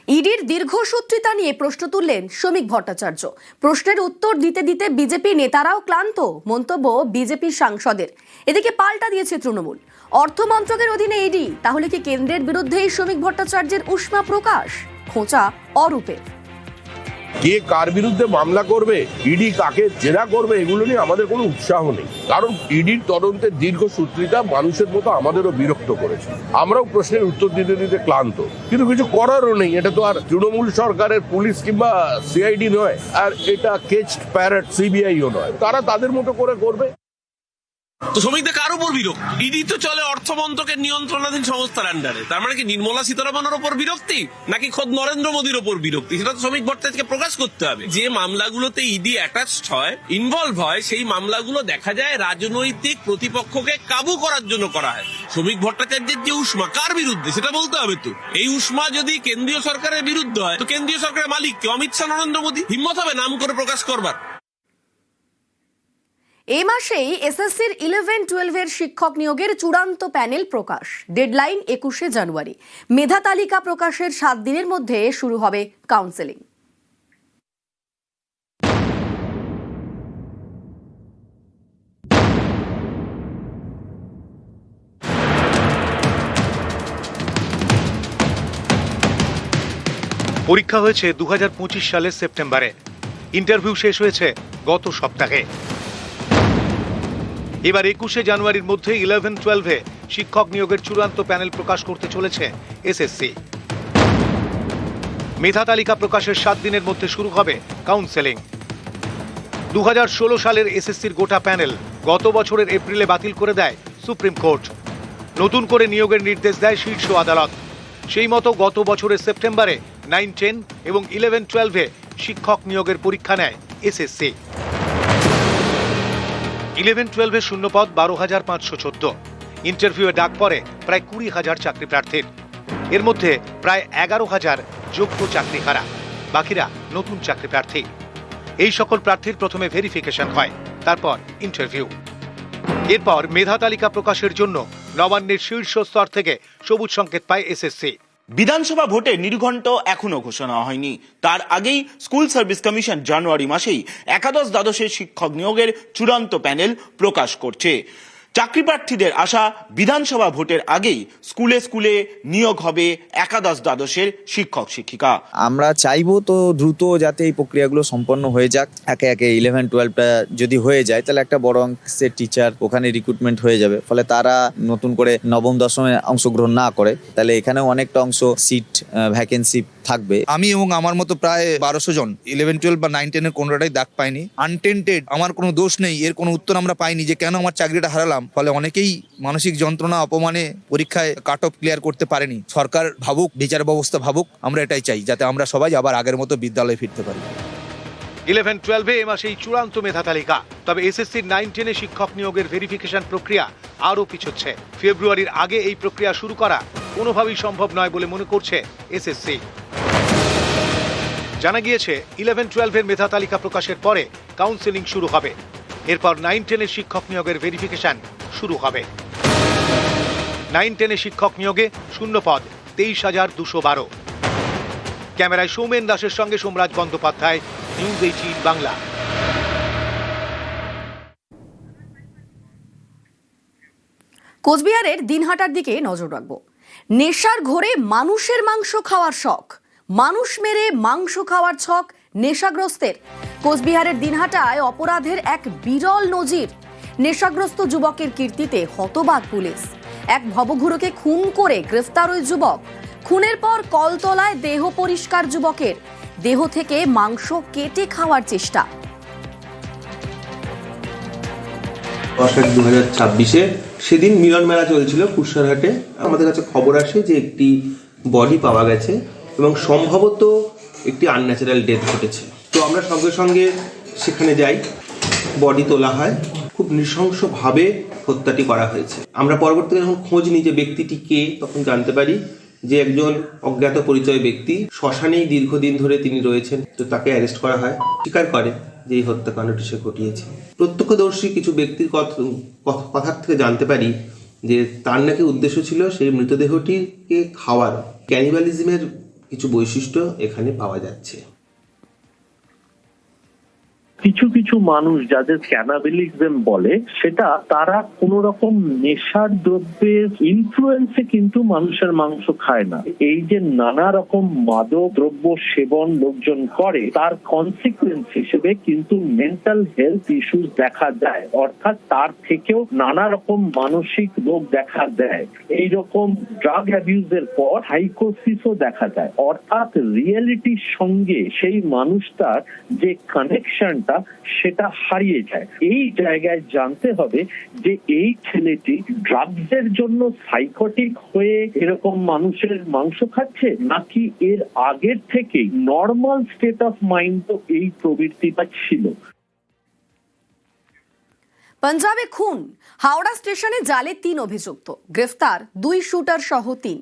ইডির দীর্ঘসূত্রিতা নিয়ে প্রশ্ন তুললেন শ্রমিক ভট্টাচার্য। প্রশ্নের উত্তর দিতে দিতে বিজেপি নেতারাও ক্লান্ত, মন্তব্য বিজেপি সাংসদের। এদিকে পাল্টা দিয়েছে তৃণমূল। অর্থ মন্ত্রকের অধীনে ইডি, তাহলে কি কেন্দ্রের বিরুদ্ধেই শ্রমিক ভট্টাচার্যের উষ্মা প্রকাশ? খোঁচা অরূপের। কে কার বিরুদ্ধে মামলা করবে, ইডি কাকে জেরা করবে, এগুলো নিয়ে আমাদের কোনো উৎসাহ নেই। কারণ ইডির তদন্তের দীর্ঘসূত্রিতা মানুষের মতো আমাদেরও বিরক্ত করেছে। আমরাও প্রশ্নের উত্তর দিতে দিতে ক্লান্ত, কিন্তু কিছু করারও নেই। এটা তো আর তৃণমূল সরকারের পুলিশ কিংবা সিআইডি নয়, আর এটা কেচড প্যারেট সিবিআইও নয়। তারা তাদের মতো করে করবে। তো শ্রমিকদের কার উপর বিরক্তি? ইডি তো চলে অর্থ মন্ত্রকের নিয়ন্ত্রণাধীন সংস্থার আন্ডারে। তার মানে কি নির্মলা সীতারামনের উপর বিরক্তি, নাকি খোদ নরেন্দ্র মোদীর উপর বিরক্তি? সেটা তো শ্রমিক ভট্টাচার্যকে প্রকাশ করতে হবে। যে মামলাগুলোতে ইডি অ্যাটাচড হয়, ইনভলভ হয়, সেই মামলাগুলো দেখা যায় রাজনৈতিক প্রতিপক্ষকে কাবু করার জন্য করা হয়। শ্রমিক ভট্টাচার্যের যে উষ্মা কার বিরুদ্ধে সেটা বলতে হবে তো। এই উষ্মা যদি কেন্দ্রীয় সরকারের বিরুদ্ধে হয়, তো কেন্দ্রীয় সরকারের মালিক কে? অমিত শাহ, নরেন্দ্র মোদী। হিম্মত হবে নাম করে প্রকাশ করবার? এই মাসেই এসএসসির 11-12 শিক্ষক নিয়োগের চূড়ান্ত প্যানেল প্রকাশ। ডেডলাইন 21শে জানুয়ারি। মেধা তালিকা প্রকাশের 7 দিনের মধ্যে শুরু হবে কাউন্সেলিং। পরীক্ষা হয়েছে 2025 সালের সেপ্টেম্বরে। ইন্টারভিউ শেষ হয়েছে গত সপ্তাহে। এবার 21শে জানুয়ারির মধ্যে 11-12 শিক্ষক নিয়োগের চূড়ান্ত প্যানেল প্রকাশ করতে চলেছে এসএসসি। মেধা তালিকা প্রকাশের 7 দিনের মধ্যে শুরু হবে কাউন্সেলিং। 2016 সালের এসএসসির গোটা প্যানেল গত বছরের এপ্রিলে বাতিল করে দেয় সুপ্রিম কোর্ট। নতুন করে নিয়োগের নির্দেশ দেয় শীর্ষ আদালত। সেই মতো গত বছরের সেপ্টেম্বরে 9-10 এবং 11-12 শিক্ষক নিয়োগের পরীক্ষা নেয় এসএসসি। 11-12 শূন্যপদ 12,514। ইন্টারভিউয়ে ডাক পড়ে প্রায় 20,000 চাকরি প্রার্থীর। এর মধ্যে প্রায় 11,000 যোগ্য চাকরিহারা, বাকিরা নতুন চাকরি প্রার্থী। এই সকল প্রার্থীর প্রথমে ভেরিফিকেশন হয়, তারপর ইন্টারভিউ। এরপর মেধা তালিকা প্রকাশের জন্য নবান্নের শীর্ষ স্তর থেকে সবুজ সংকেত পায় এসএসসি। বিধানসভা ভোটে নির্ঘণ্ট এখনো ঘোষণা হয়নি। তার আগেই স্কুল সার্ভিস কমিশন জানুয়ারি মাসেই একাদশ-দ্বাদশের শিক্ষক নিয়োগের চূড়ান্ত প্যানেল প্রকাশ করছে। চাকরি প্রার্থীদের আশা, বিধানসভা ভোটের আগেই স্কুলে স্কুলে নিয়োগ হবে একাদশ-দ্বাদশের শিক্ষক শিক্ষিকা। আমরা চাইবো তো দ্রুত যাতে এই প্রক্রিয়াগুলো সম্পন্ন হয়ে যাক। একে একে 11-12টা যদি হয়ে যায়, তাহলে একটা বড় অংশের টিচার ওখানে রিক্রুটমেন্ট হয়ে যাবে। ফলে তারা নতুন করে নবম দশমে অংশগ্রহণ না করে, তাহলে এখানেও অনেকটা অংশ সিট ভ্যাকেন্সি থাকবে। আমি এবং আমার মতো প্রায় 1200 জন 11-12 বা 9-10 এর কোনোটাই দাগ পাইনি। আনটেন্টেড, আমার কোনো দোষ নেই, এর কোনো উত্তর আমরা পাইনি যে কেন আমার চাকরিটা হারালাম। ফলে অনেকেই মানসিক যন্ত্রণা, অপমানে পরীক্ষায় কাট অফ ক্লিয়ার করতে পারেনি। সরকার ভাবুক, বিচার ব্যবস্থা ভাবুক, আমরা এটাই চাই যাতে আমরা সবাই আবার আগের মতো বিদ্যালয়ে ফিরতে পারি। 11-12 এ মাসেই চূড়ান্ত মেধা তালিকা। তবে এসএসসির 9-10 শিক্ষক নিয়োগের ভেরিফিকেশন প্রক্রিয়া আরও পিছোচ্ছে। ফেব্রুয়ারির আগে এই প্রক্রিয়া শুরু করা কোনোভাবেই সম্ভব নয় বলে মনে করছে এসএসসি। জানা গিয়েছে 11-12 মেধা তালিকা প্রকাশের পরে কাউন্সেলিং শুরু হবে। এরপর 9-10 শিক্ষক নিয়োগের ভেরিফিকেশন শুরু হবে। 9-10 শিক্ষক নিয়োগে শূন্যপদ 23,212। ক্যামেরায় সৌমেন দাসের সঙ্গে সোমরাজ বন্দ্যোপাধ্যায়, নিউজ 18 বাংলা। কোচবিহারের দিনহাটার দিকে নজর রাখবো। নেশার ঘোরে মানুষের মাংস খাওয়ার শখ, মানুষ মেরে মাংস খাওয়ার ছক নেশাগ্রস্তের। কোচবিহারের দিনহাটায় অপরাধের এক বিরল নজির। নেশাগ্রস্ত যুবকের কীর্তিতে হতবাক পুলিশ। এক ভবঘুরোকে খুন করে গ্রেফতার ওই যুবক। খুনের পর কলতলায় দেহ পরিষ্কার যুবকের, দেহ থেকে মাংস কেটে খাওয়ার চেষ্টা। 2026-এ সেদিন মিলন মেলা চলছিল কুশারহাটে। আমাদের কাছে খবর আসে যে একটি বডি পাওয়া গেছে এবং সম্ভবত একটি আনন্যাচারাল ডেথ ঘটেছে। তো আমরা সঙ্গে সঙ্গে সেখানে যাই, বডি তোলা হয়। খুব নৃশংসভাবে হত্যাটি করা হয়েছে। আমরা পরবর্তীতে যখন খোঁজ নিই যে ব্যক্তিটি কে, তখন জানতে পারি যে একজন অজ্ঞাত পরিচয় ব্যক্তি। শ্মশানেই দীর্ঘদিন ধরে তিনি রয়েছেন। তো তাকে অ্যারেস্ট করা হয়, স্বীকার করে যে এই হত্যাকাণ্ডটি সে ঘটিয়েছে। প্রত্যক্ষদর্শী কিছু ব্যক্তির কথার থেকে জানতে পারি যে তার নাকি উদ্দেশ্য ছিল সেই মৃতদেহটিকে খাওয়ার। ক্যানিবালিজমের কিছু বৈশিষ্ট্য এখানে পাওয়া যাচ্ছে। কিছু কিছু মানুষ যাদের ক্যানাবিলিজম বলে, সেটা তারা কোন রকম নেশার দ্রব্যের ইনফ্লুয়েন্সে কিন্তু মানুষের মাংস খায় না। এই যে নানা রকম মাদক দ্রব্য সেবন লোকজন করে, তার কনসিকুয়েন্স হিসেবে কিন্তু মেন্টাল হেলথ ইস্যুস দেখা যায়, অর্থাৎ তার থেকেও নানা রকম মানসিক রোগ দেখা দেয়। এইরকম ড্রাগ অ্যাবিউজের পর সাইকোসিসও দেখা যায়, অর্থাৎ রিয়েলিটির সঙ্গে সেই মানুষটার যে কানেকশনটা সেটা হারিয়ে যায়। এই জায়গায় জানতে হবে যে এই ছেলেটি ড্রাগসের জন্য সাইকোটিক হয়ে এরকম মানুষের মাংস খাচ্ছে, নাকি এর আগের থেকেই নর্মাল স্টেট অফ মাইন্ড এই প্রবৃত্তিটা ছিল। পাঞ্জাবে খুন, হাওড়া স্টেশনে জালে 3 অভিযুক্ত, গ্রেফতার 2 শুটার সহ 3।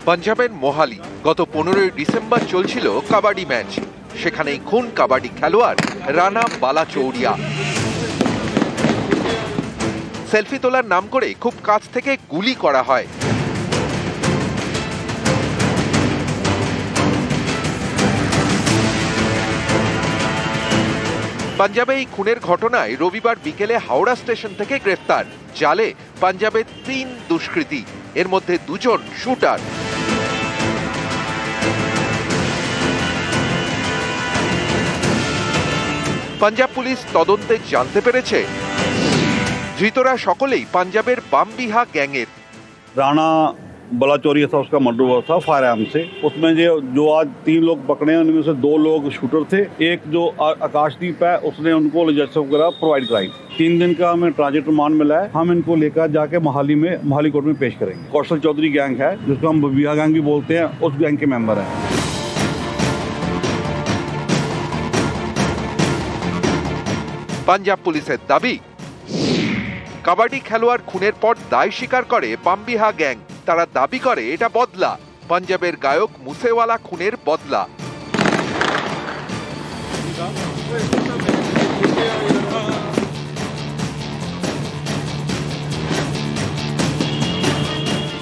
পাঞ্জাবের মোহালি গত 15 ডিসেম্বর চলছিল কাবাডি ম্যাচ। সেখানেই খুন কাবাডি খেলোয়াড় রানা বালাচৌরিয়া। সেলফি তোলার নাম করে খুব কাছ থেকে গুলি করা হয়। পাঞ্জাবে এই খুনের ঘটনায় রবিবার বিকেলে হাওড়া স্টেশন থেকে গ্রেফতার জালে পাঞ্জাবের 3 দুষ্কৃতী, এর মধ্যে 2 জন শুটার। পাঞ্জাব পুলিশ তদন্তে জানতে পেরেছে ধৃতরা সকলেই পাঞ্জাবের বামবিহা গ্যাংয়ের। राणा बलाचौरिया था, उसका मर्डर हुआ था फायर आर्म से। उसमें जो आज 3 लोग पकड़े हैं, उनमें से 2 लोग शूटर थे। एक जो आकाशदीप है, उसने उनको लॉजिस्टिक्स वगैरह प्रोवाइड कराई। 3 दिन का हमें ट्रांजिट रिमांड मिला है। हम इनको लेकर जाके मोहाली कोर्ट में पेश करेंगे। कौशल चौधरी गैंग है, जिसको हम बिहा गैंग भी बोलते हैं, उस गैंग के मेंबर हैं। পাঞ্জাব পুলিশের দাবি, কাবাডি খেলোয়াড় খুনের পর দায় স্বীকার করে বামবিহা গ্যাং। তারা দাবি করে এটা বদলা, পাঞ্জাবের গায়ক মুসেওয়ালা খুনের বদলা।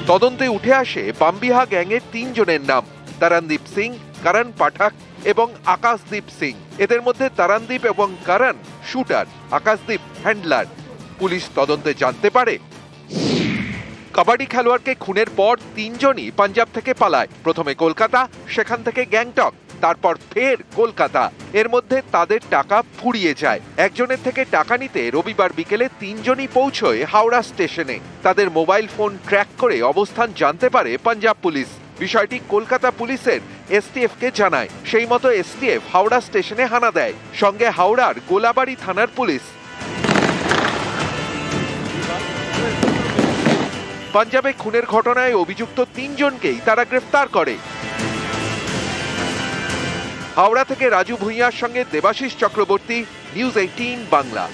তদন্তে উঠে আসে বামবিহা গ্যাংয়ের 3 জনের নাম, তরণদীপ সিং, করণ পাঠক এবং আকাশদীপ সিং। এদের মধ্যে তরণদীপ এবং করণ শুটার, আকাশদীপ হ্যান্ডলার। পুলিশ তদন্তে জানতে পারে কাবাডি খেলোয়াড়কে খুনের পর 3 জনই পাঞ্জাব থেকে পালায়। প্রথমে কলকাতা, সেখান থেকে গ্যাংটক, তারপর ফের কলকাতা। এর মধ্যে তাদের টাকা ফুরিয়ে যায়। একজনের থেকে টাকা নিতে রবিবার বিকেলে 3 জনই পৌঁছয় হাওড়া স্টেশনে। তাদের মোবাইল ফোন ট্র্যাক করে অবস্থান জানতে পারে পাঞ্জাব পুলিশ। বিষয়টি কলকাতা পুলিশের এসটিএফ কে জানায়। সেই মতো এসটিএফ হাওড়া স্টেশনে হানা দেয়, সঙ্গে হাওড়ার গোলাবাড়ি থানার পুলিশ। পাঞ্জাবে খুনের ঘটনায় অভিযুক্ত 3 জনকেই তারা গ্রেফতার করে। হাওড়া থেকে রাজু ভূঁইয়ার সঙ্গে দেবাশিস চক্রবর্তী, নিউজ 18 বাংলা।